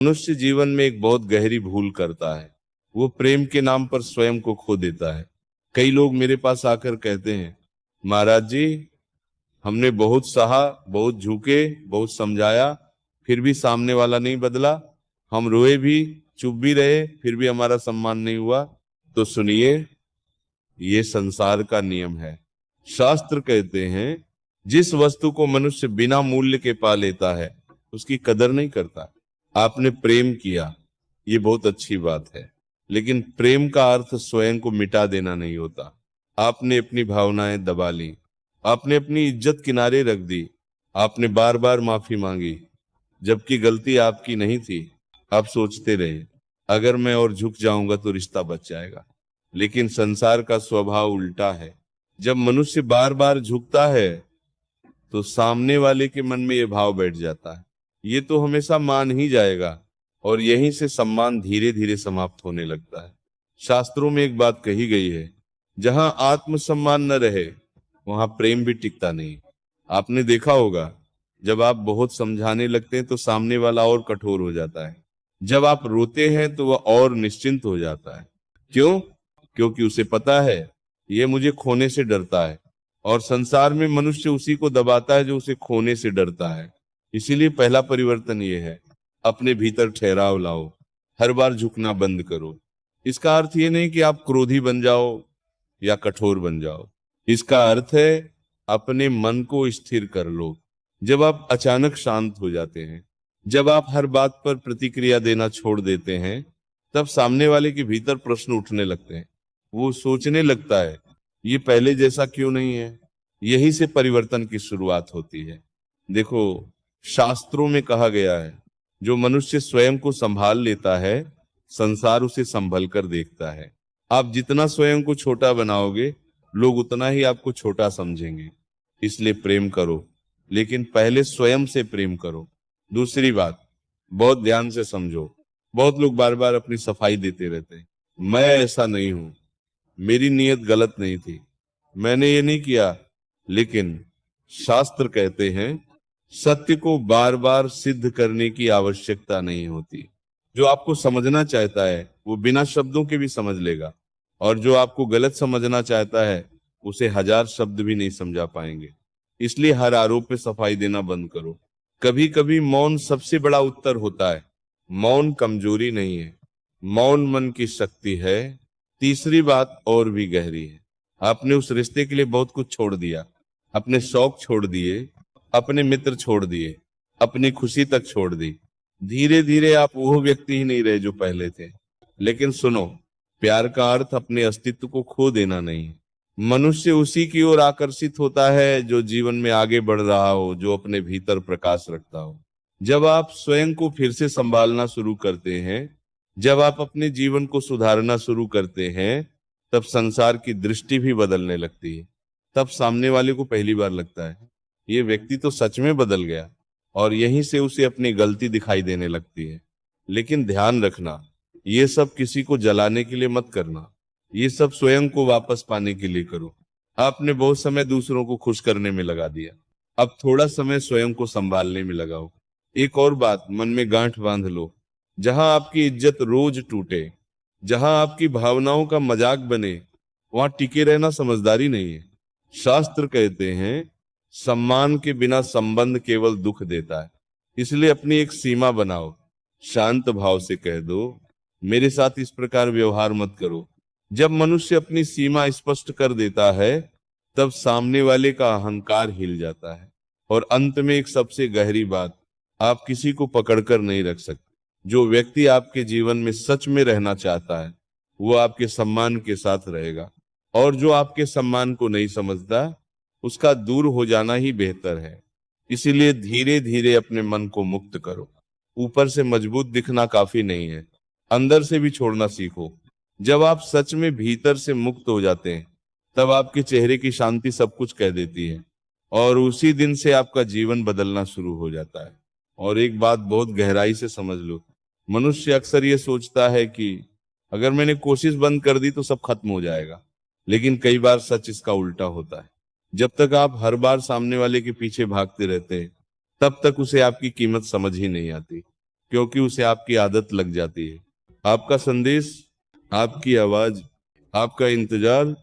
मनुष्य जीवन में एक बहुत गहरी भूल करता है। वो प्रेम के नाम पर स्वयं को खो देता है। कई लोग मेरे पास आकर कहते हैं, महाराज जी, हमने बहुत सहा, बहुत झुके, बहुत समझाया, फिर भी सामने वाला नहीं बदला। हम रोए भी, चुप भी रहे, फिर भी हमारा सम्मान नहीं हुआ। तो सुनिए, ये संसार का नियम है। शास्त्र कहते हैं, जिस वस्तु को मनुष्य बिना मूल्य के पा लेता है उसकी कदर नहीं करता। आपने प्रेम किया, ये बहुत अच्छी बात है, लेकिन प्रेम का अर्थ स्वयं को मिटा देना नहीं होता। आपने अपनी भावनाएं दबा ली, आपने अपनी इज्जत किनारे रख दी, आपने बार बार माफी मांगी, जबकि गलती आपकी नहीं थी। आप सोचते रहे, अगर मैं और झुक जाऊंगा तो रिश्ता बच जाएगा। लेकिन संसार का स्वभाव उल्टा है। जब मनुष्य बार बार झुकता है तो सामने वाले के मन में यह भाव बैठ जाता है, ये तो हमेशा मान ही जाएगा, और यहीं से सम्मान धीरे धीरे समाप्त होने लगता है। शास्त्रों में एक बात कही गई है, जहां आत्मसम्मान न रहे वहां प्रेम भी टिकता नहीं। आपने देखा होगा, जब आप बहुत समझाने लगते हैं तो सामने वाला और कठोर हो जाता है। जब आप रोते हैं तो वह और निश्चिंत हो जाता है। क्यों? क्योंकि उसे पता है, ये मुझे खोने से डरता है। और संसार में मनुष्य उसी को दबाता है जो उसे खोने से डरता है। इसीलिए पहला परिवर्तन ये है, अपने भीतर ठहराव लाओ, हर बार झुकना बंद करो। इसका अर्थ ये नहीं कि आप क्रोधी बन जाओ या कठोर बन जाओ। इसका अर्थ है, अपने मन को स्थिर कर लो। जब आप अचानक शांत हो जाते हैं, जब आप हर बात पर प्रतिक्रिया देना छोड़ देते हैं, तब सामने वाले के भीतर प्रश्न उठने लगते हैं। वो सोचने लगता है, ये पहले जैसा क्यों नहीं है। यही से परिवर्तन की शुरुआत होती है। देखो, शास्त्रों में कहा गया है, जो मनुष्य स्वयं को संभाल लेता है, संसार उसे संभल कर देखता है। आप जितना स्वयं को छोटा बनाओगे, लोग उतना ही आपको छोटा समझेंगे। इसलिए प्रेम करो, लेकिन पहले स्वयं से प्रेम करो। दूसरी बात, बहुत ध्यान से समझो। बहुत लोग बार बार अपनी सफाई देते रहते हैं, मैं ऐसा नहीं हूं, मेरी नीयत गलत नहीं थी, मैंने ये नहीं किया। लेकिन शास्त्र कहते हैं, सत्य को बार बार सिद्ध करने की आवश्यकता नहीं होती। जो आपको समझना चाहता है वो बिना शब्दों के भी समझ लेगा, और जो आपको गलत समझना चाहता है उसे 1000 शब्द भी नहीं समझा पाएंगे। इसलिए हर आरोप पे सफाई देना बंद करो। कभी कभी मौन सबसे बड़ा उत्तर होता है। मौन कमजोरी नहीं है, मौन मन की शक्ति है। तीसरी बात और भी गहरी है, आपने उस रिश्ते के लिए बहुत कुछ छोड़ दिया। अपने शौक छोड़ दिए, अपने मित्र छोड़ दिए, अपनी खुशी तक छोड़ दी। धीरे धीरे आप वो व्यक्ति ही नहीं रहे जो पहले थे। लेकिन सुनो, प्यार का अर्थ अपने अस्तित्व को खो देना नहीं है। मनुष्य उसी की ओर आकर्षित होता है जो जीवन में आगे बढ़ रहा हो, जो अपने भीतर प्रकाश रखता हो। जब आप स्वयं को फिर से संभालना शुरू करते हैं, जब आप अपने जीवन को सुधारना शुरू करते हैं, तब संसार की दृष्टि भी बदलने लगती है। तब सामने वाले को पहली बार लगता है, ये व्यक्ति तो सच में बदल गया, और यहीं से उसे अपनी गलती दिखाई देने लगती है। लेकिन ध्यान रखना, ये सब किसी को जलाने के लिए मत करना, ये सब स्वयं को वापस पाने के लिए करो। आपने बहुत समय दूसरों को खुश करने में लगा दिया, अब थोड़ा समय स्वयं को संभालने में लगाओ। एक और बात मन में गांठ बांध लो, जहां आपकी इज्जत रोज टूटे, जहां आपकी भावनाओं का मजाक बने, वहां टिके रहना समझदारी नहीं है। शास्त्र कहते हैं, सम्मान के बिना संबंध केवल दुख देता है। इसलिए अपनी एक सीमा बनाओ, शांत भाव से कह दो, मेरे साथ इस प्रकार व्यवहार मत करो। जब मनुष्य अपनी सीमा स्पष्ट कर देता है, तब सामने वाले का अहंकार हिल जाता है। और अंत में एक सबसे गहरी बात, आप किसी को पकड़कर नहीं रख सकते। जो व्यक्ति आपके जीवन में सच में रहना चाहता है, वो आपके सम्मान के साथ रहेगा, और जो आपके सम्मान को नहीं समझता, उसका दूर हो जाना ही बेहतर है। इसीलिए धीरे धीरे अपने मन को मुक्त करो। ऊपर से मजबूत दिखना काफी नहीं है, अंदर से भी छोड़ना सीखो। जब आप सच में भीतर से मुक्त हो जाते हैं, तब आपके चेहरे की शांति सब कुछ कह देती है, और उसी दिन से आपका जीवन बदलना शुरू हो जाता है। और एक बात बहुत गहराई से समझ लो, मनुष्य अक्सर ये सोचता है कि अगर मैंने कोशिश बंद कर दी तो सब खत्म हो जाएगा। लेकिन कई बार सच इसका उल्टा होता है। जब तक आप हर बार सामने वाले के पीछे भागते रहते हैं, तब तक उसे आपकी कीमत समझ ही नहीं आती। क्योंकि उसे आपकी आदत लग जाती है। आपका संदेश, आपकी आवाज, आपका इंतजार,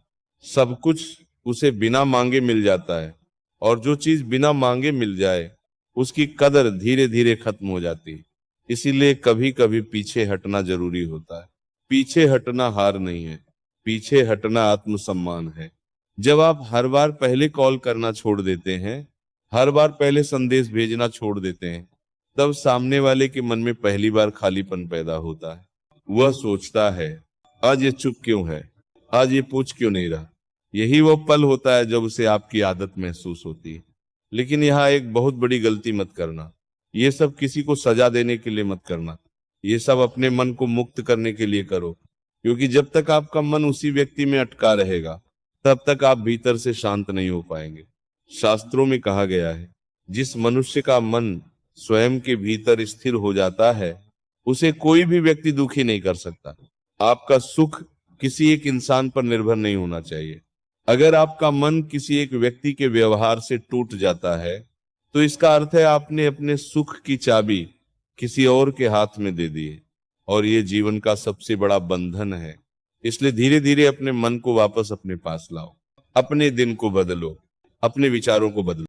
सब कुछ उसे बिना मांगे मिल जाता है। और जो चीज बिना मांगे मिल जाए उसकी कदर धीरे धीरे खत्म हो जाती है। इसीलिए कभी कभी पीछे हटना जरूरी होता है। पीछे हटना हार नहीं है, पीछे हटना आत्मसम्मान है। जब आप हर बार पहले कॉल करना छोड़ देते हैं, हर बार पहले संदेश भेजना छोड़ देते हैं, तब सामने वाले के मन में पहली बार खालीपन पैदा होता है। वह सोचता है, आज ये चुप क्यों है, आज ये पूछ क्यों नहीं रहा। यही वो पल होता है जब उसे आपकी आदत महसूस होती है। लेकिन यहाँ एक बहुत बड़ी गलती मत करना। ये सब किसी को सजा देने के लिए मत करना, ये सब अपने मन को मुक्त करने के लिए करो। क्योंकि जब तक आपका मन उसी व्यक्ति में अटका रहेगा, तब तक आप भीतर से शांत नहीं हो पाएंगे। शास्त्रों में कहा गया है, जिस मनुष्य का मन स्वयं के भीतर स्थिर हो जाता है, उसे कोई भी व्यक्ति दुखी नहीं कर सकता। आपका सुख किसी एक इंसान पर निर्भर नहीं होना चाहिए। अगर आपका मन किसी एक व्यक्ति के व्यवहार से टूट जाता है, तो इसका अर्थ है आपने अपने सुख की चाबी किसी और के हाथ में दे दी है। और ये जीवन का सबसे बड़ा बंधन है। इसलिए धीरे धीरे अपने मन को वापस अपने पास लाओ, अपने दिन को बदलो, अपने विचारों को बदलो।